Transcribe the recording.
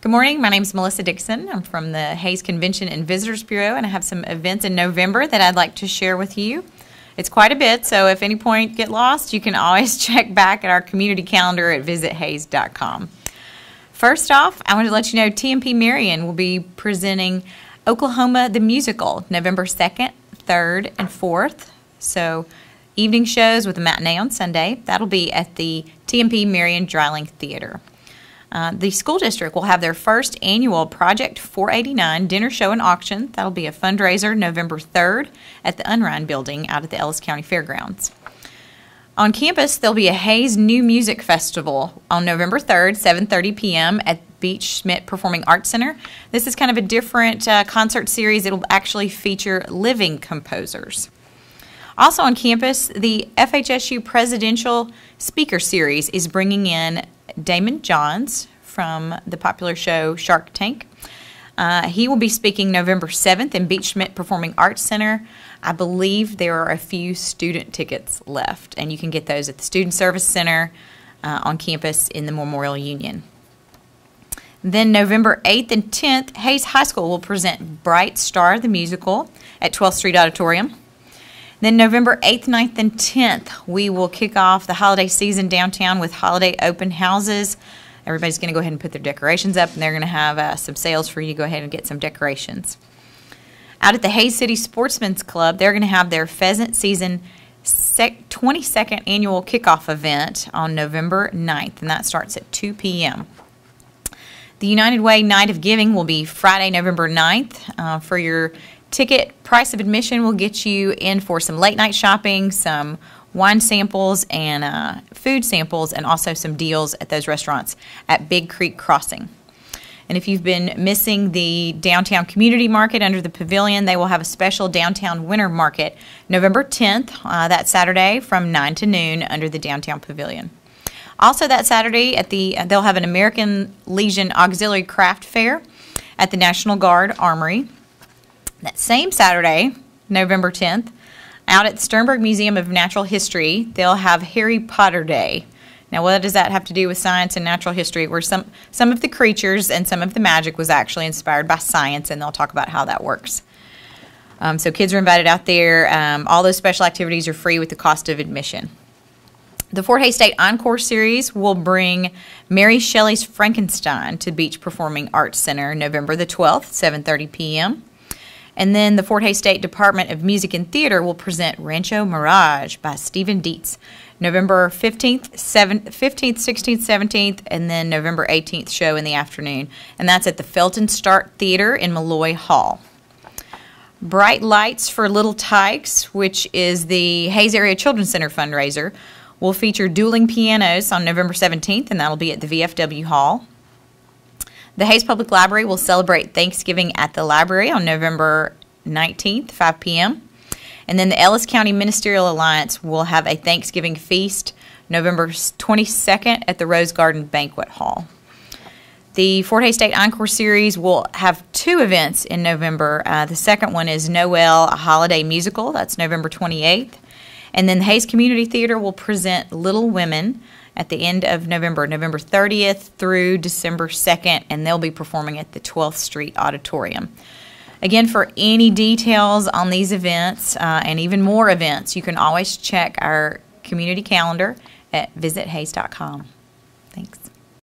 Good morning. My name is Melissa Dixon. I'm from the Hayes Convention and Visitors Bureau, and I have some events in November that I'd like to share with you. It's quite a bit, so if any point get lost, you can always check back at our community calendar at visithays.com. First off, I want to let you know TMP Marion will be presenting Oklahoma the Musical November 2nd, 3rd, and 4th. So evening shows with a matinee on Sunday. That'll be at the TMP Marion Dreiling Theater. The school district will have their first annual Project 489 dinner show and auction. That'll be a fundraiser November 3rd at the Unrein Building out at the Ellis County Fairgrounds. On campus, there'll be a Hayes New Music Festival on November 3rd, 7:30 p.m. at Beach Schmidt Performing Arts Center. This is kind of a different concert series. It'll actually feature living composers. Also on campus, the FHSU Presidential Speaker Series is bringing in Damon Johns from the popular show Shark Tank. He will be speaking November 7th in Beach Schmidt Performing Arts Center. I believe there are a few student tickets left, and you can get those at the Student Service Center on campus in the Memorial Union. Then November 8th and 10th, Hayes High School will present Bright Star the Musical at 12th Street Auditorium. Then November 8th, 9th, and 10th, we will kick off the holiday season downtown with holiday open houses. Everybody's going to go ahead and put their decorations up, and they're going to have some sales for you to go ahead and get some decorations. Out at the Hayes City Sportsman's Club, they're going to have their Pheasant Season 22nd Annual Kickoff Event on November 9th, and that starts at 2 p.m. The United Way Night of Giving will be Friday, November 9th. For your ticket, price of admission will get you in for some late night shopping, some wine samples and food samples, and also some deals at those restaurants at Big Creek Crossing. And if you've been missing the downtown community market under the pavilion, they will have a special downtown winter market November 10th, that Saturday from 9 to noon under the downtown pavilion. Also that Saturday, they'll have an American Legion Auxiliary Craft Fair at the National Guard Armory. That same Saturday, November 10th, out at the Sternberg Museum of Natural History, they'll have Harry Potter Day. Now, what does that have to do with science and natural history? Where some of the creatures and some of the magic was actually inspired by science, and they'll talk about how that works. So kids are invited out there. All those special activities are free with the cost of admission. The Fort Hays State Encore Series will bring Mary Shelley's Frankenstein to Beach Performing Arts Center November the 12th, 7:30 p.m. And then the Fort Hays State Department of Music and Theater will present Rancho Mirage by Stephen Dietz November 15th, 16th, 17th, and then November 18th show in the afternoon. And that's at the Felton Start Theater in Malloy Hall. Bright Lights for Little Tykes, which is the Hayes Area Children's Center fundraiser, will feature dueling pianos on November 17th, and that'll be at the VFW Hall. The Hayes Public Library will celebrate Thanksgiving at the library on November 19th, 5 p.m. And then the Ellis County Ministerial Alliance will have a Thanksgiving feast November 22nd at the Rose Garden Banquet Hall. The Fort Hays State Encore Series will have two events in November. The second one is Noel, a holiday musical. That's November 28th. And then the Hayes Community Theater will present Little Women at the end of November, November 30th through December 2nd, and they'll be performing at the 12th Street Auditorium. Again, for any details on these events and even more events, you can always check our community calendar at visithays.com.